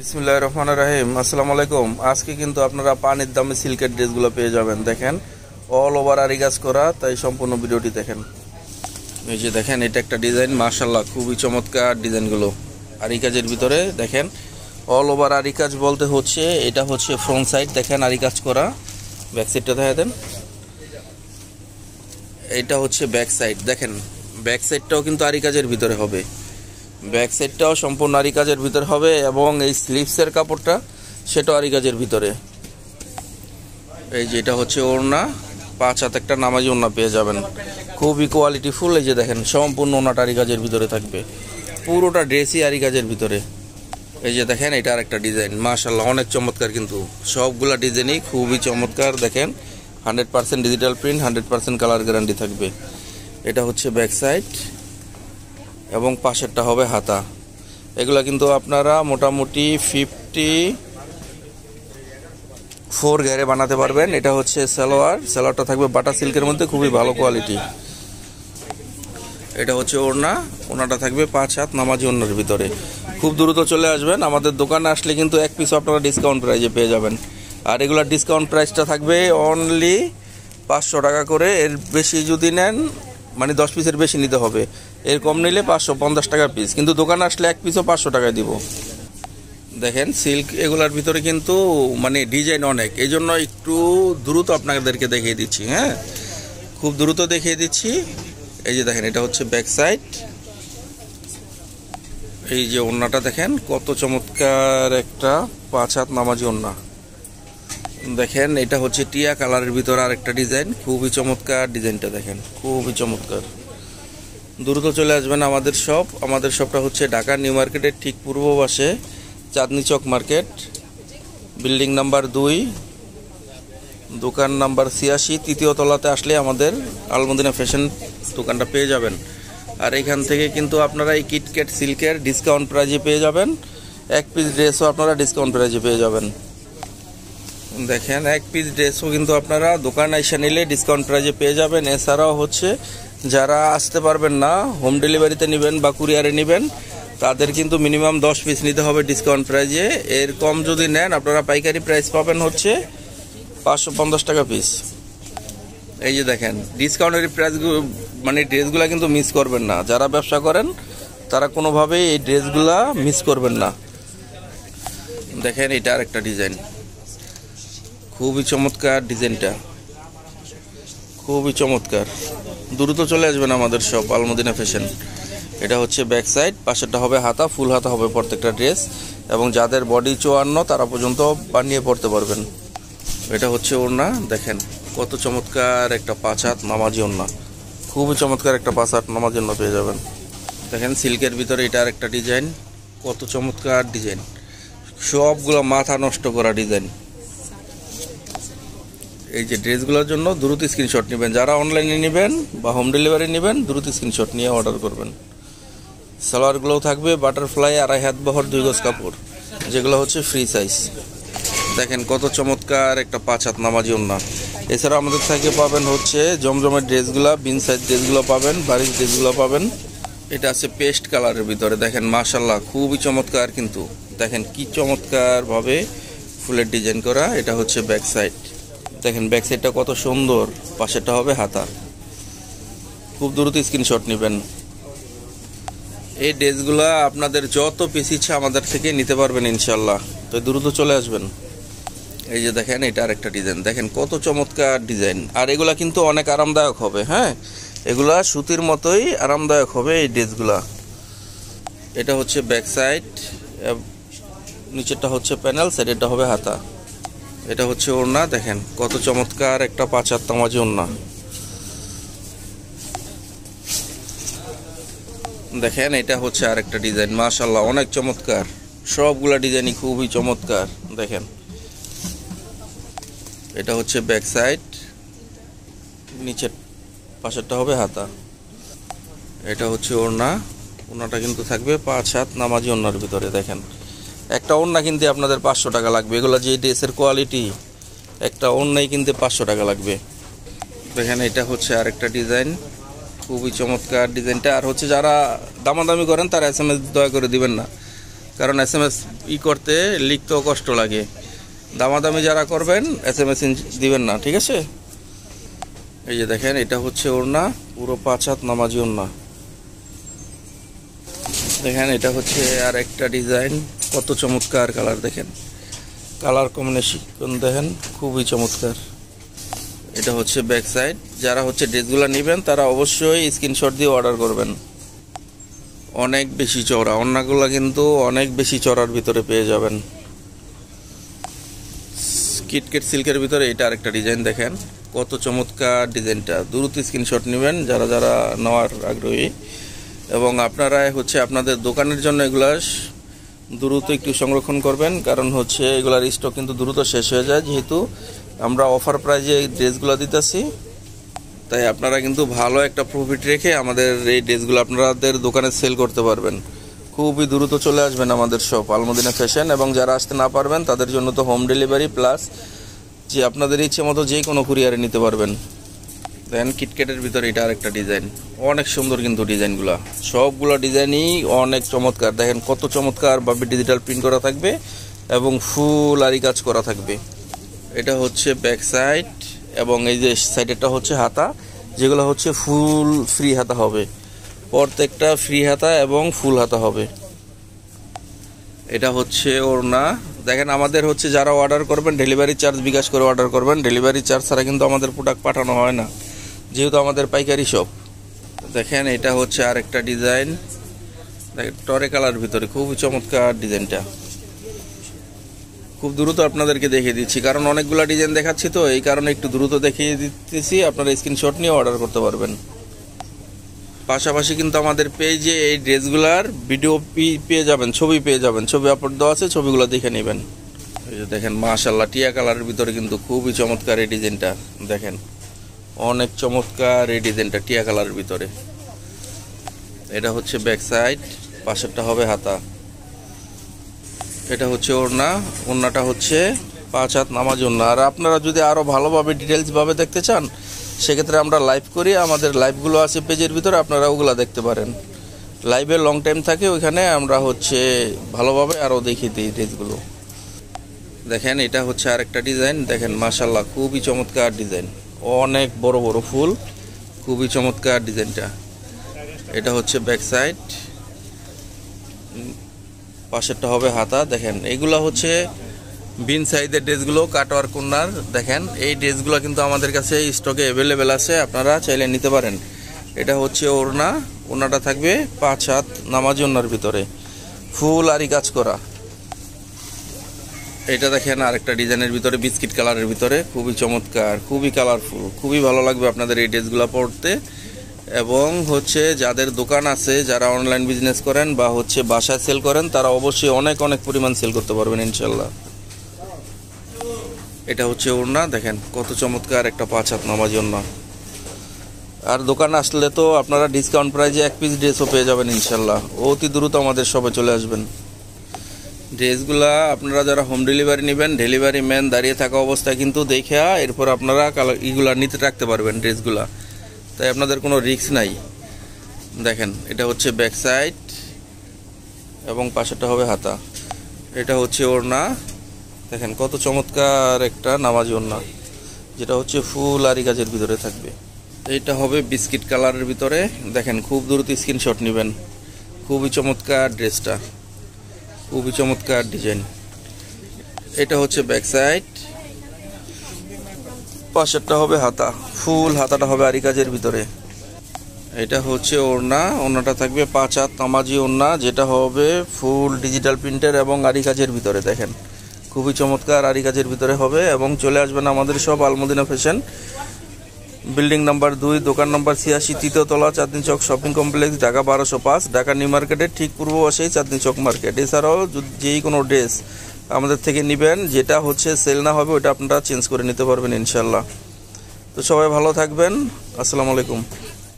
বিসমিল্লাহির রহমানির রহিম। আসসালামু আলাইকুম। আজকে কিন্তু আপনারা পানির দামে সিল্কের ড্রেসগুলো পেয়ে যাবেন। দেখেন অল ওভার আরি কাজ করা, তাই সম্পূর্ণ ভিডিওটি দেখেন। এই যে দেখেন, এটা একটা ডিজাইন, মাশাআল্লাহ খুবই চমৎকার ডিজাইনগুলো আরি কাজের ভিতরে। দেখেন অল ওভার আরি কাজ বলতে হচ্ছে এটা হচ্ছে ফ্রন্ট সাইড, দেখেন আরি কাজ করা। ব্যাক সাইডটা দেখা দেন, এইটা হচ্ছে ব্যাক সাইড। দেখেন ব্যাক সাইডটাও কিন্তু আরি কাজের ভিতরে হবে, ব্যাক সাইডটাও সম্পূর্ণ আরি কাজের ভিতরে হবে, এবং এই স্লিভসের কাপড়টা সেটাও আরি কাজের ভিতরে। এই যে এটা হচ্ছে ওড়না, 5 হাত একটা নামাজি ওড়না পেয়ে যাবেন, খুবই কোয়ালিটি ফুল। এই যে দেখেন সম্পূর্ণ ওড়নাটা আরি কাজের ভিতরে থাকবে, পুরোটা ড্রেসই আরি কাজের ভিতরে। এই যে দেখেন এটা আর একটা ডিজাইন, মাশাআল্লাহ অনেক চমৎকার, কিন্তু সবগুলা ডিজাইনই খুবই চমৎকার। দেখেন 100% ডিজিটাল প্রিন্ট, 100% কালার গ্যারান্টি থাকবে। এটা হচ্ছে ব্যাক সাইড এবং পাশেরটা হবে হাতা। এগুলা কিন্তু আপনারা মোটামুটি 54 ঘেরে বানাতে পারবেন। এটা হচ্ছে সালোয়ারটা থাকবে বাটা সিল্কের মধ্যে, খুবই ভালো কোয়ালিটি। এটা হচ্ছে ওড়নাটা থাকবে 5 হাত নামাজি ওড়নার ভিতরে। খুব দ্রুত চলে আসবেন, আমাদের দোকানে আসলে কিন্তু এক পিস আপনারা ডিসকাউন্ট প্রাইজে পেয়ে যাবেন। আর এগুলার ডিসকাউন্ট প্রাইসটা থাকবে অনলি 500 টাকা করে। এর বেশি যদি নেন, মানে 10 পিসের বেশি নিতে হবে, এর কম নিলে 550 টাকা পিস, কিন্তু দোকানে আসলে এক পিসও 500 টাকায় দিব। দেখেন সিল্ক এগুলার ভিতরে কিন্তু মানে ডিজাইন অনেক, এই জন্য একটু দ্রুত আপনাদেরকে দেখিয়ে দিচ্ছি। হ্যাঁ, খুব দ্রুত দেখিয়ে দিচ্ছি। এই যে দেখেন এটা হচ্ছে ব্যাক সাইড। এই যে ওড়নাটা দেখেন কত চমৎকার একটা 5 হাত নামাজি ওড়না। দেখেন এটা হচ্ছে টিয়া কালারের ভিতরে আরেকটা ডিজাইন, খুবই চমৎকার ডিজাইনটা। দেখেন খুবই চমৎকার। দ্রুত চলে আসবেন আমাদের শপটা হচ্ছে ঢাকা নিউ মার্কেটের ঠিক পূর্ব পাশে, Chandni Chowk market, building number 2, দোকান নাম্বার 86, তৃতীয় তলাতে আসলে আমাদের আলমদিনা ফ্যাশন দোকানটা পেয়ে যাবেন। আর এখান থেকে কিন্তু আপনারা এই কিটক্যাট সিল্কের ডিসকাউন্ট প্রাইজে পেয়ে যাবেন, এক পিস ড্রেসও আপনারা ডিসকাউন্ট প্রাইজে পেয়ে যাবেন। দেখেন এক পিস ড্রেসও কিন্তু আপনারা দোকানে এসে নিলে ডিসকাউন্ট প্রাইজে পেয়ে যাবেন। এছাড়াও হচ্ছে যারা আসতে পারবেন না, হোম ডেলিভারিতে নেবেন বা কুরিয়ারে নেবেন, তাদের কিন্তু মিনিমাম 10 পিস নিতে হবে ডিসকাউন্ট প্রাইজে। এর কম যদি নেন আপনারা পাইকারি প্রাইস পাবেন হচ্ছে 550 টাকা পিস। এই যে দেখেন ডিসকাউন্টের প্রাইসগুলো, মানে ড্রেসগুলো কিন্তু মিস করবেন না। যারা ব্যবসা করেন তারা কোনোভাবেই এই ড্রেসগুলা মিস করবেন না। দেখেন এটা আর একটা ডিজাইন, খুবই চমৎকার ডিজাইনটা, খুবই চমৎকার। দ্রুত চলে আসবেন আমাদের সব আলমদিনা ফ্যাশন। এটা হচ্ছে ব্যাক সাইড, পাশেরটা হবে হাতা, ফুল হাতা হবে প্রত্যেকটা ড্রেস, এবং যাদের বডি 54 তারা পর্যন্ত বানিয়ে পড়তে পারবেন। এটা হচ্ছে ওড়না, দেখেন কত চমৎকার একটা 5 হাত নামাজি ওড়না, খুবই চমৎকার একটা 5 হাত নামাজি ওড়না পেয়ে যাবেন। দেখেন সিল্কের ভিতরে এটা আর একটা ডিজাইন, কত চমৎকার ডিজাইন, সবগুলো মাথা নষ্ট করা ডিজাইন। এই যে ড্রেসগুলোর জন্য দ্রুত স্ক্রিনশট নেবেন, যারা অনলাইনে নেবেন বা হোম ডেলিভারি নেবেন দ্রুত স্ক্রিনশট নিয়ে অর্ডার করবেন। সালোয়ারগুলোও থাকবে বাটারফ্লাই, 2.5 হাত বহর 2 গজ কাপড়, যেগুলো হচ্ছে ফ্রি সাইজ। দেখেন কত চমৎকার একটা 5 হাত নামাজি ওড়না। এছাড়া আমাদের থেকে পাবেন হচ্ছে জমজমের ড্রেসগুলো, বিন সাইজ ড্রেসগুলো পাবেন, বারিশ ড্রেসগুলো পাবেন। এটা আছে পেস্ট কালারের ভিতরে, দেখেন মাশাআল্লাহ খুবই চমৎকার, কিন্তু দেখেন কি চমৎকার ভাবে ফুলের ডিজাইন করা। এটা হচ্ছে ব্যাক সাইড, দেখেন ব্যাক সাইডটা কত সুন্দর, পাশেরটা হবে হাতা। খুব দ্রুত স্ক্রিনশট নেবেন। এই ড্রেসগুলো আপনাদের যত পিস ইচ্ছা আমাদের থেকে নিতে পারবেন ইনশাল্লাহ, তো দ্রুত চলে আসবেন। এই যে দেখেন এটা আর একটা ডিজাইন, দেখেন কত চমৎকার ডিজাইন। আর এগুলা কিন্তু অনেক আরামদায়ক হবে। হ্যাঁ, এগুলা সুতির মতোই আরামদায়ক হবে এই ড্রেসগুলা। এটা হচ্ছে ব্যাক সাইড, নিচেরটা হচ্ছে প্যানেল, সাইডেরটা হবে হাতা। এটা হচ্ছে ওড়না, দেখেন কত চমৎকার একটা 5 হাত নামাজি ওড়না। দেখেন এটা হচ্ছে আর একটা ডিজাইন, মাশাআল্লাহ অনেক চমৎকার, সবগুলা ডিজাইনই খুবই চমৎকার। দেখেন এটা হচ্ছে ব্যাক সাইড, নিচের পাশেরটা হবে হাতা। এটা হচ্ছে ওড়নাটা কিন্তু থাকবে 5 হাত নামাজি ওড়নার ভিতরে। দেখেন একটা ওড়না কিনতে আপনাদের 500 টাকা লাগবে, এগুলো যে ড্রেসের কোয়ালিটি, একটা ওড়নাই কিনতে 500 টাকা লাগবে। দেখেন এটা হচ্ছে আরেকটা ডিজাইন, খুবই চমৎকার ডিজাইনটা। আর হচ্ছে যারা দামাদামি করেন তারা SMS দয়া করে দিবেন না, কারণ SMS করতে লিখতেও কষ্ট লাগে। দামাদামি যারা করবেন SMS দিবেন না, ঠিক আছে। এই যে দেখেন এটা হচ্ছে ওড়না, পুরো 5 হাত নামাজি ওড়না। দেখেন এটা হচ্ছে আর একটা ডিজাইন, কত চমৎকার কালার, দেখেন কালার কম্বিনেশন দেখেন খুবই চমৎকার। এটা হচ্ছে ব্যাক সাইড। যারা হচ্ছে ড্রেসগুলো নেবেন তারা অবশ্যই স্ক্রিনশট দিয়ে অর্ডার করবেন। অনেক বেশি চওড়া ওড়নাগুলো, কিন্তু অনেক বেশি চওড়ার ভিতরে পেয়ে যাবেন। কিটকেট সিল্কের ভিতরে এটা আরেকটা ডিজাইন, দেখেন কত চমৎকার ডিজাইনটা। দ্রুত স্ক্রিনশট নেবেন যারা যারা নেওয়ার আগ্রহী, এবং আপনারা হচ্ছে আপনাদের দোকানের জন্য এগুলা দ্রুত একটু সংরক্ষণ করবেন, কারণ হচ্ছে এগুলার স্টক কিন্তু দ্রুত শেষ হয়ে যায়। যেহেতু আমরা অফার প্রাইজে এই ড্রেসগুলো দিতেছি, তাই আপনারা কিন্তু ভালো একটা প্রফিট রেখে আমাদের এই ড্রেসগুলো আপনাদের দোকানে সেল করতে পারবেন। খুবই দ্রুত চলে আসবেন আমাদের শপ আলমদিনা ফ্যাশন, এবং যারা আসতে না পারবেন তাদের জন্য তো হোম ডেলিভারি প্লাস যে আপনাদের ইচ্ছে মতো যে কোনো কুরিয়ারে নিতে পারবেন। দেন কিটকেটের ভিতরে এটা আরেকটা ডিজাইন, অনেক সুন্দর কিন্তু ডিজাইনগুলো, সবগুলো ডিজাইনই অনেক চমৎকার। দেখেন কত চমৎকার ভাবে ডিজিটাল প্রিন্ট করা থাকবে এবং ফুল আরি কাজ করা থাকবে। এটা হচ্ছে ব্যাক সাইড, এবং এই যে সাইডেরটা হচ্ছে হাতা, যেগুলো হচ্ছে ফুল ফ্রি হাতা হবে, প্রত্যেকটা ফ্রি হাতা এবং ফুল হাতা হবে। এটা হচ্ছে ওড়না। দেখেন আমাদের হচ্ছে যারা অর্ডার করবেন ডেলিভারি চার্জ বিকাশ করে অর্ডার করবেন, ডেলিভারি চার্জ ছাড়া কিন্তু আমাদের প্রোডাক্ট পাঠানো হয় না, যেহেতু আমাদের পাইকারি শপ। দেখেন এটা হচ্ছে আরেকটা ডিজাইন, দেখেন টরে কালার ভিতরে খুবই চমৎকার ডিজাইনটা। খুব দ্রুত আপনাদেরকে দেখিয়ে দিচ্ছি, কারণ অনেকগুলো ডিজাইন দেখাচ্ছি তো, এই কারণে একটু দ্রুত দেখিয়ে দিতেছি, আপনারা স্ক্রিনশট নিয়ে অর্ডার করতে পারবেন। পাশাপাশি কিন্তু আমাদের পেজে এই ড্রেসগুলার ভিডিও পেয়ে যাবেন, ছবি পেয়ে যাবেন, ছবি আপলোড দেওয়া আছে, ছবিগুলো দেখে নেবেন। এই যে দেখেন মাশাআল্লাহ টিয়া কালারের ভিতরে কিন্তু খুবই চমৎকার এই ডিজাইনটা, দেখেন অনেক চমৎকার এই ডিজাইনটা টিয়া কালারের ভিতরে। এটা হচ্ছে ব্যাক সাইড, পাশেরটা হবে হাতা। এটা হচ্ছে ওড়না, ওড়নাটা হচ্ছে 5 হাত নামাজ ওড়না। আর আপনারা যদি আরও ভালোভাবে ডিটেলসভাবে দেখতে চান, সেক্ষেত্রে আমরা লাইভ করি, আমাদের লাইভগুলো আছে পেজের ভিতরে, আপনারা ওগুলো দেখতে পারেন। লাইভে লং টাইম থাকে, ওইখানে আমরা হচ্ছে ভালোভাবে আরও দেখিয়ে দিই ড্রেসগুলো। দেখেন এটা হচ্ছে আরেকটা ডিজাইন, দেখেন মাশাআল্লাহ খুবই চমৎকার ডিজাইন, অনেক বড় বড় ফুল, খুবই চমৎকার ডিজাইনটা। এটা হচ্ছে ব্যাক সাইড, পাশেরটা হবে হাতা। দেখেন এগুলো হচ্ছে বিন সাইজের ড্রেসগুলো, কাটওয়ার কর্নার। দেখেন এই ড্রেসগুলো কিন্তু আমাদের কাছে স্টকে অ্যাভেলেবেল আছে, আপনারা চাইলে নিতে পারেন। এটা হচ্ছে ওড়না, ওড়নাটা থাকবে 5 হাত নামাজি ওড়নার ভিতরে, ফুল আরি কাজ করা। এটা দেখেন আরেকটা ডিজাইনের ভিতরে বিস্কিট কালারের ভিতরে, খুবই চমৎকার, খুবই কালারফুল, খুবই ভালো লাগবে আপনাদের এই ড্রেসগুলো পরতে। এবং হচ্ছে যাদের দোকান আছে, যারা অনলাইন বিজনেস করেন বা হচ্ছে বাসায় সেল করেন, তারা অবশ্যই অনেক অনেক পরিমাণ সেল করতে পারবেন ইনশাল্লাহ। এটা হচ্ছে ওড়না, দেখেন কত চমৎকার একটা 5 হাত নামাজি ওড়না। আর দোকানে আসলে তো আপনারা ডিসকাউন্ট প্রাইজে 1 পিস ড্রেসও পেয়ে যাবেন ইনশাল্লাহ। অতি দ্রুত আমাদের শপে চলে আসবেন। ড্রেসগুলা আপনারা যারা হোম ডেলিভারি নেবেন, ডেলিভারি ম্যান দাঁড়িয়ে থাকা অবস্থায় কিন্তু দেখে এরপর আপনারা এগুলা নিতে রাখতে পারবেন ড্রেসগুলা, তাই আপনাদের কোনো রিস্ক নাই। দেখেন এটা হচ্ছে ব্যাক সাইড এবং পাশেরটা হবে হাতা। এটা হচ্ছে ওড়না, দেখেন কত চমৎকার একটা নামাজি ওড়না, যেটা হচ্ছে ফুল আরি কাজের ভিতরে থাকবে। এইটা হবে বিস্কিট কালারের ভিতরে, দেখেন খুব দ্রুত স্ক্রিনশট নেবেন। খুবই চমৎকার ড্রেসটা, খুবই চমৎকার ডিজাইন। এটা হচ্ছে ব্যাক সাইড, পাশেরটা হবে হাতা, ফুল হাতাটা হবে আরি কাজের ভিতরে। এটা হচ্ছে ওড়না, ওড়নাটা থাকবে 5 হাত নামাজি ওড়না, যেটা হবে ফুল ডিজিটাল প্রিন্টের এবং আরি কাজের ভিতরে। দেখেন খুবই চমৎকার আরি কাজের ভিতরে হবে। এবং চলে আসবেন আমাদের সব আলমদিনা ফ্যাশন, বিল্ডিং নাম্বার 2, দোকান নাম্বার 86, 3য় তলা, Chandni Chawk shopping complex, Dhaka 1205, Dhaka new মার্কেটের ঠিক পূর্ব পাশেই চাঁদনী চক মার্কেট। এছাড়াও যেই কোনো ড্রেস আমাদের থেকে নেবেন, যেটা হচ্ছে সেল না হবে ওটা আপনারা চেঞ্জ করে নিতে পারবেন ইনশাল্লাহ। তো সবাই ভালো থাকবেন, আসসালামু আলাইকুম।